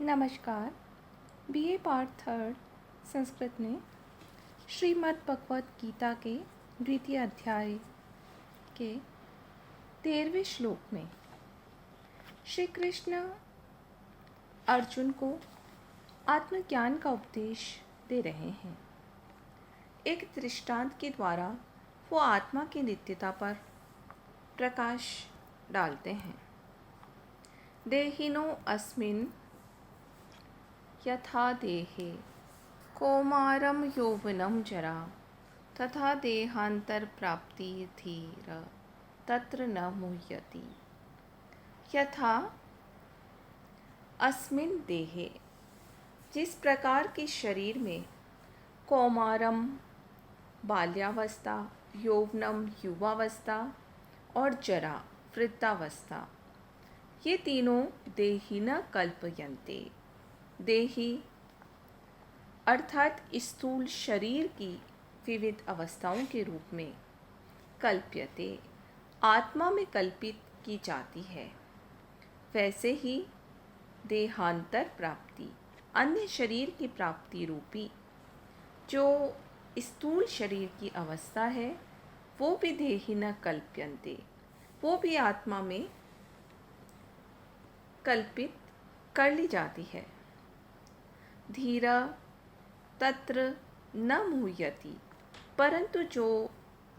नमस्कार। BA part third Sanskrit में श्रीमद् भगवत गीता के द्वितीय अध्याय के 13वें श्लोक में श्री कृष्ण अर्जुन को आत्मज्ञान का उपदेश दे रहे हैं। एक दृष्टांत के द्वारा वो आत्मा की नित्यता पर प्रकाश डालते हैं। देहिनो अस्मिन् यथा देहे कौमारम यौवनम जरा तथा देहांतर प्राप्ति धीर तत्र न मुह्यति। यथा अस्मिन् देहे, जिस प्रकार के शरीर में कौमारम बाल्यावस्था, यौवनम युवावस्था और जरा वृद्धावस्था, ये तीनों देही न कल्पयन्ते। देही अर्थात स्थूल शरीर की विविध अवस्थाओं के रूप में कल्प्यते, आत्मा में कल्पित की जाती है। वैसे ही देहांतर प्राप्ति, अन्य शरीर की प्राप्ति रूपी जो स्थूल शरीर की अवस्था है, वो भी देही न कल्प्यन्ते, वो भी आत्मा में कल्पित कर ली जाती है। धीरा तत्र न मुह्यति, परंतु जो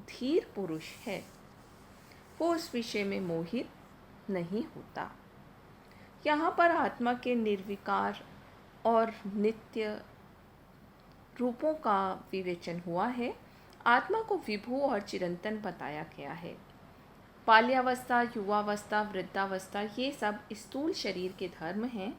धीर पुरुष है वो उस विषय में मोहित नहीं होता। यहाँ पर आत्मा के निर्विकार और नित्य रूपों का विवेचन हुआ है। आत्मा को विभू और चिरंतन बताया गया है। बाल्यावस्था, युवावस्था, वृद्धावस्था, ये सब स्थूल शरीर के धर्म हैं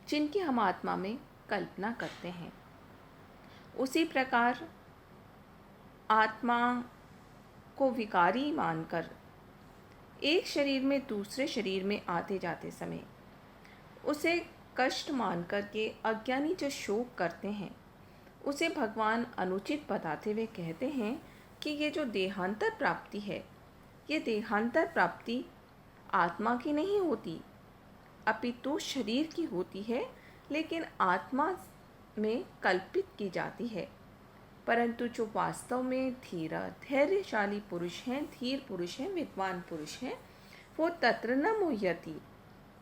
जिनकी हम आत्मा में कल्पना करते हैं। उसी प्रकार आत्मा को विकारी मानकर एक शरीर में दूसरे शरीर में आते जाते समय उसे कष्ट मानकर के अज्ञानी जो शोक करते हैं, उसे भगवान अनुचित बताते हुए कहते हैं कि ये जो देहांतर प्राप्ति है, ये देहांतर प्राप्ति आत्मा की नहीं होती, अपितु शरीर की होती है, लेकिन आत्मा में कल्पित की जाती है। परंतु जो वास्तव में धैर्यशाली पुरुष हैं, धीर पुरुष हैं, विद्वान पुरुष हैं, वो तत्र न मुह्यति,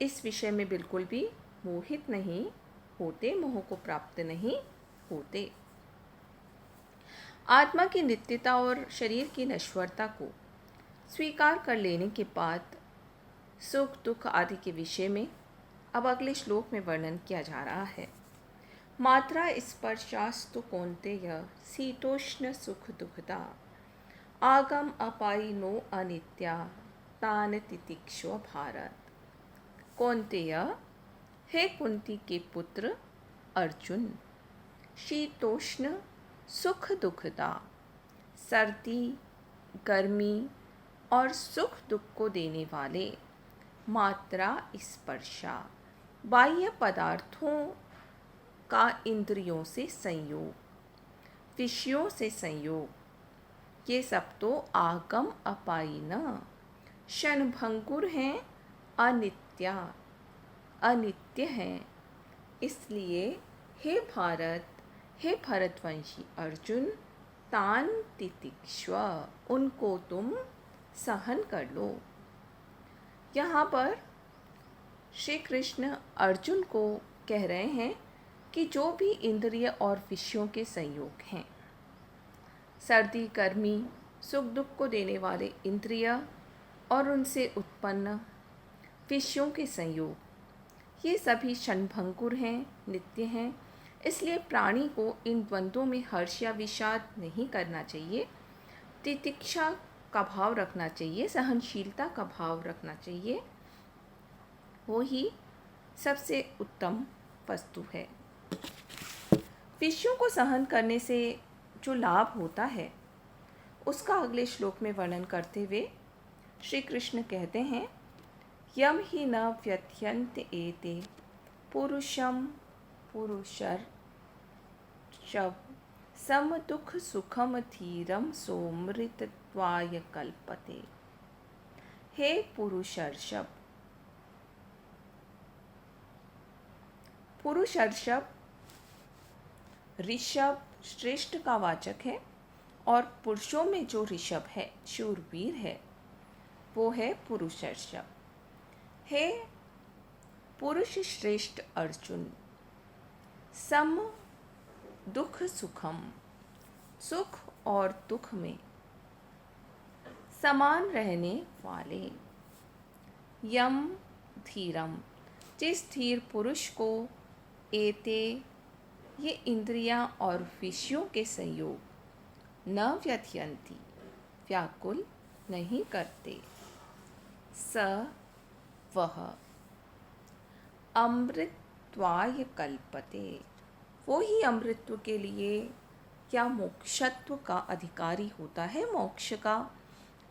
इस विषय में बिल्कुल भी मोहित नहीं होते, मोह को प्राप्त नहीं होते। आत्मा की नित्यता और शरीर की नश्वरता को स्वीकार कर लेने के बाद सुख दुख आदि के विषय में अब अगले श्लोक में वर्णन किया जा रहा है। मात्रा स्पर्शास्तु कौन्तेय शीतोष्ण सुख दुखदा आगम अपायिनो अनित्या तान तितिक्षु भारत। कौन्तेय, हे कुंती के पुत्र अर्जुन, शीतोष्ण सुख दुखदा, सर्दी, गर्मी और सुख दुख को देने वाले मात्रा स्पर्शा, बाह्य पदार्थों का इंद्रियों से संयोग, विषयों से संयोग, ये सब तो आगम अपायिना, क्षणभंगुर हैं, अनित्य हैं। इसलिए हे भारत, हे भरतवंशी अर्जुन, तान तितिक्ष्व, उनको तुम सहन कर लो। यहाँ पर श्री कृष्ण अर्जुन को कह रहे हैं कि जो भी इंद्रिय और विषयों के संयोग हैं, सर्दी, गर्मी, सुख दुख को देने वाले इंद्रिय और उनसे उत्पन्न विषयों के संयोग, ये सभी क्षणभंगुर हैं, नित्य हैं। इसलिए प्राणी को इन द्वंद्वों में हर्ष या विषाद नहीं करना चाहिए, तितिक्षा का भाव रखना चाहिए, सहनशीलता का भाव रखना चाहिए। वो ही सबसे उत्तम वस्तु है। विषयों को सहन करने से जो लाभ होता है, उसका अगले श्लोक में वर्णन करते हुए श्री कृष्ण कहते हैं, यम ही न व्यथ्यन्त एते पुरुषम पुरुषर शव सम दुख सुखम धीरम सोमृतत्वाय कल्पते। हे पुरुषर्षभ, पुरुषर्षभ ऋषभ श्रेष्ठ का वाचक है और पुरुषों में जो ऋषभ है, शूरवीर है, वो है पुरुषर्षभ। हे पुरुष श्रेष्ठ अर्जुन, सम दुख सुखम, सुख और दुख में समान रहने वाले, यम धीरम, जिस धीर पुरुष को एते ये इंद्रियां और विषयों के संयोग न व्यथयंती, व्याकुल नहीं करते, स वह अमृतत्वाय कल्पते, वो ही अमृतत्व के लिए या मोक्षत्व का अधिकारी होता है, मोक्ष का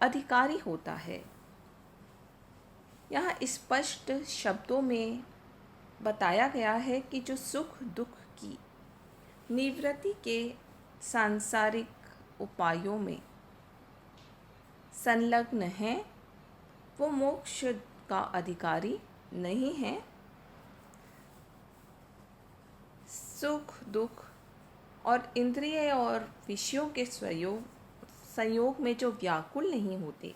अधिकारी होता है। यहाँ स्पष्ट शब्दों में बताया गया है कि जो सुख दुख की निवृत्ति के सांसारिक उपायों में संलग्न है, वो मोक्ष का अधिकारी नहीं है। सुख दुख और इंद्रिय और विषयों के संयोग में जो व्याकुल नहीं होते,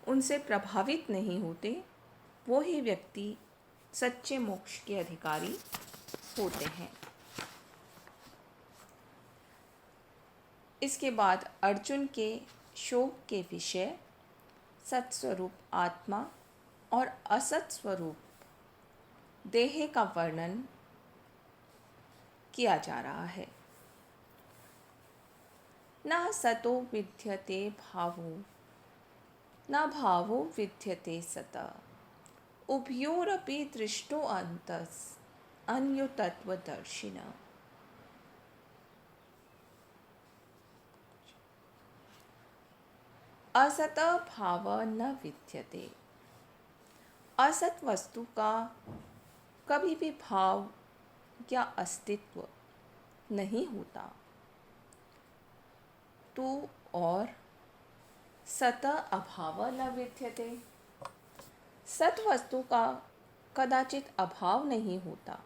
उनसे प्रभावित नहीं होते, वो ही व्यक्ति सच्चे मोक्ष के अधिकारी होते हैं। इसके बाद अर्जुन के शोक के विषय सत्स्वरूप आत्मा और असत स्वरूप देह का वर्णन किया जा रहा है। न सतो विद्यते भावो न भावो विद्यते सता, उभयोरपि दृष्टो अंतस् अन्योतत्वदर्शिन। असत भाव न विद्यते, असत वस्तु का कभी भी भाव या अस्तित्व नहीं होता। तो और सत अभाव न विद्यते, सत वस्तु का कदाचित अभाव नहीं होता।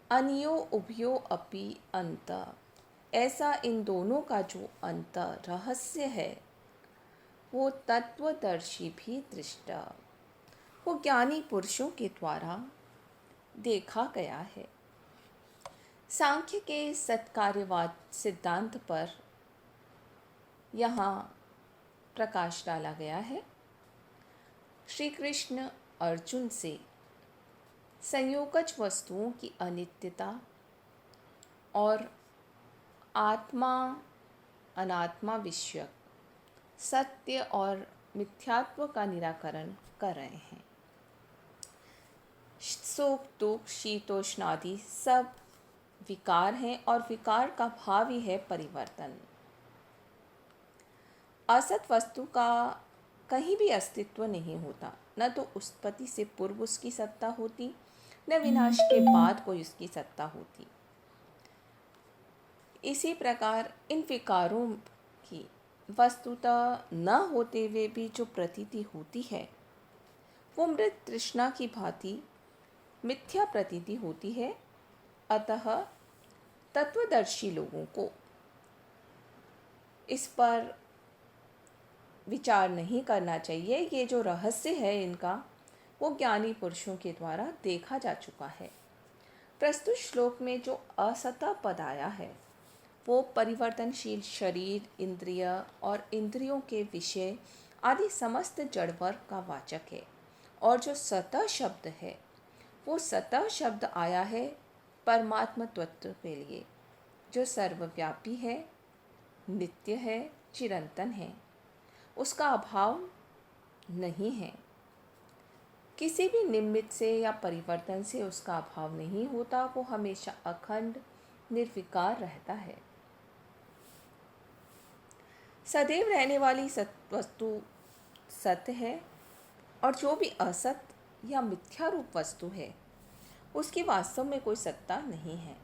अन्यो उभयो अपि अंत, ऐसा इन दोनों का जो अंत रहस्य है, वो तत्वदर्शी भी दृष्टा, वो ज्ञानी पुरुषों के द्वारा देखा गया है। सांख्य के सत्कार्यवाद सिद्धांत पर यहाँ प्रकाश डाला गया है। श्री कृष्ण अर्जुन से संयोगज वस्तुओं की अनित्यता और आत्मा अनात्मा विषयक सत्य और मिथ्यात्व का निराकरण कर रहे हैं। सुख दुख शीतोष्णादि सब विकार हैं और विकार का भाव ही है परिवर्तन। असत वस्तु का कहीं भी अस्तित्व नहीं होता, न तो उत्पत्ति से पूर्व उसकी सत्ता होती, न विनाश के बाद कोई उसकी सत्ता होती। इसी प्रकार इन विकारों की वस्तुतः न होते हुए भी जो प्रतीति होती है, वो मृत तृष्णा की भांति मिथ्या प्रतीति होती है। अतः तत्वदर्शी लोगों को इस पर विचार नहीं करना चाहिए। ये जो रहस्य है इनका, वो ज्ञानी पुरुषों के द्वारा देखा जा चुका है। प्रस्तुत श्लोक में जो असत पद आया है, वो परिवर्तनशील शरीर, इंद्रिय और इंद्रियों के विषय आदि समस्त जड़ वर्ग का वाचक है। और जो सत शब्द है, वो सत शब्द आया है परमात्म तत्व के लिए, जो सर्वव्यापी है, नित्य है, चिरंतन है, उसका अभाव नहीं है। किसी भी निमित्त से या परिवर्तन से उसका अभाव नहीं होता, वो हमेशा अखंड निर्विकार रहता है। सदैव रहने वाली वस्तु सत्य है, और जो भी असत या मिथ्या रूप वस्तु है, उसकी वास्तव में कोई सत्ता नहीं है।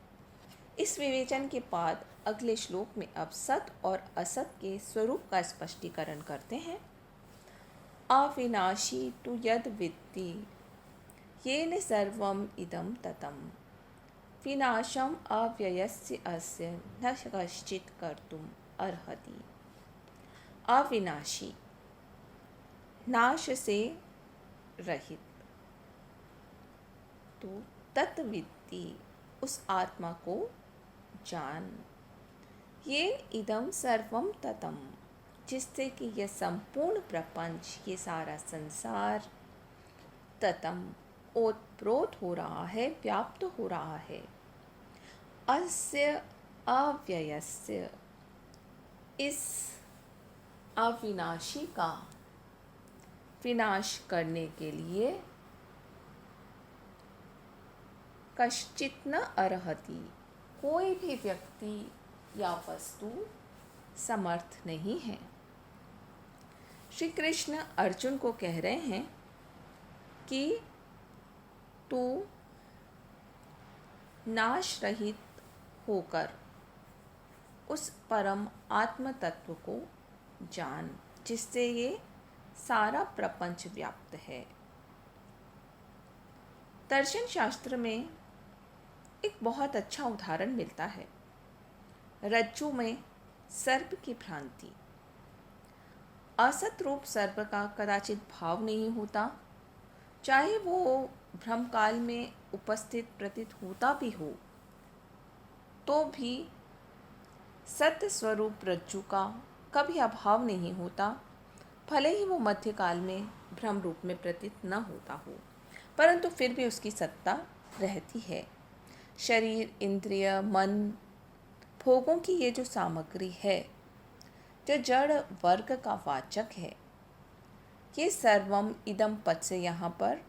इस विवेचन के बाद अगले श्लोक में अब सत और असत के स्वरूप का स्पष्टीकरण करते हैं। अविनाशी तु यद विद्धि येन सर्वम् इदं ततं विनाशम् अव्ययस्य अस्य न कश्चित् कर्तुम् अर्हति। अविनाशी, नाश से रहित, तो तत्विद्धि, उस आत्मा को जान। ये इदम सर्वम ततम, जिससे कि यह संपूर्ण प्रपंच, ये सारा संसार ततम ओतप्रोत हो रहा है, व्याप्त हो रहा है। अस्य अव्ययस्य, इस अविनाशी का विनाश करने के लिए कश्चित् न अर्हति, कोई भी व्यक्ति या वस्तु समर्थ नहीं है। श्री कृष्ण अर्जुन को कह रहे हैं कि तू नाश रहित होकर उस परम आत्म तत्व को जान, जिससे ये सारा प्रपंच व्याप्त है। दर्शन शास्त्र में एक बहुत अच्छा उदाहरण मिलता है। रज्जु में सर्प की भ्रांति। असत रूप सर्प का कदाचित भाव नहीं होता, चाहे वो भ्रम काल में उपस्थित प्रतीत होता भी हो, तो भी सत्य स्वरूप रज्जु का कभी अभाव नहीं होता, भले ही वो मध्यकाल में भ्रम रूप में प्रतीत न होता हो, परंतु फिर भी उसकी सत्ता रहती है। शरीर, इंद्रिय, मन, भोगों की ये जो सामग्री है, जो जड़ वर्ग का वाचक है, ये सर्वम इदम पद से यहाँ पर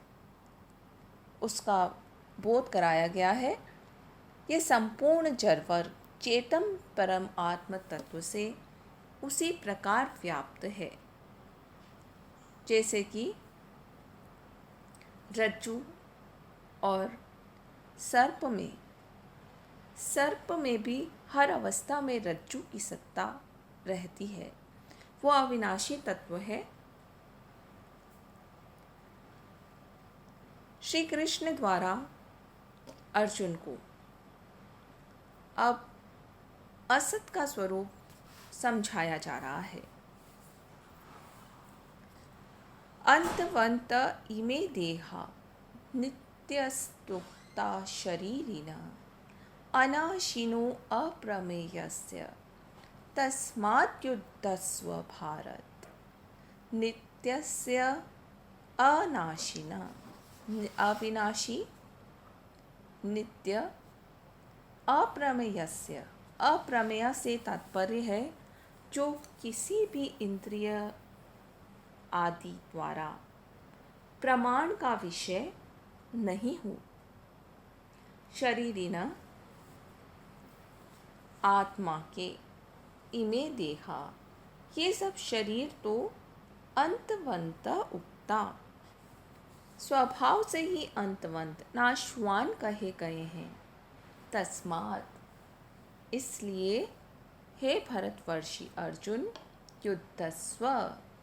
उसका बोध कराया गया है। ये संपूर्ण जड़ वर्ग चेतन परम आत्म तत्व से उसी प्रकार व्याप्त है जैसे कि रज्जु और सर्प में भी हर अवस्था में रज्जु की सत्ता रहती है। वो अविनाशी तत्व है। श्री कृष्ण द्वारा अर्जुन को अब असत का स्वरूप समझाया जा रहा है। अंतवंत इमे देहा नित्यस्तुक्ता शरीरिणा अनाशिनो अप्रमेयस्य तस्माद्युद्धस्व भारत। नित्यस्य अनाशिना, अविनाशी, नित्य, अप्रमेयस्य, अप्रमेय से तात्पर्य है जो किसी भी इंद्रिय आदि द्वारा प्रमाण का विषय नहीं हो। शरीरिणा, आत्मा के, इमे देहा, ये सब शरीर तो अंतवंत उक्ता, स्वभाव से ही अंतवंत, नाशवान कहे गए हैं। तस्मात्, इसलिए हे भरतवर्षी अर्जुन, युद्धस्व,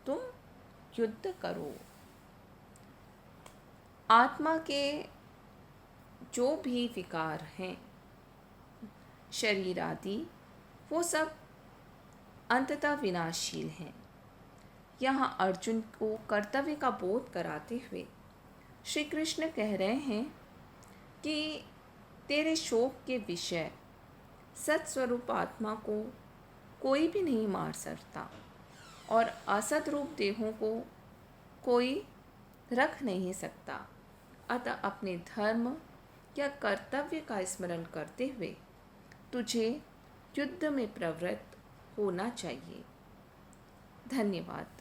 तुम युद्ध करो। आत्मा के जो भी विकार हैं, शरीर आदि, वो सब अंततः विनाशील हैं। यहाँ अर्जुन को कर्तव्य का बोध कराते हुए श्री कृष्ण कह रहे हैं कि तेरे शोक के विषय सत्स्वरूप आत्मा को कोई भी नहीं मार सकता और असत रूप देहों को कोई रख नहीं सकता। अतः अपने धर्म या कर्तव्य का स्मरण करते हुए तुझे युद्ध में प्रवृत्त होना चाहिए। धन्यवाद।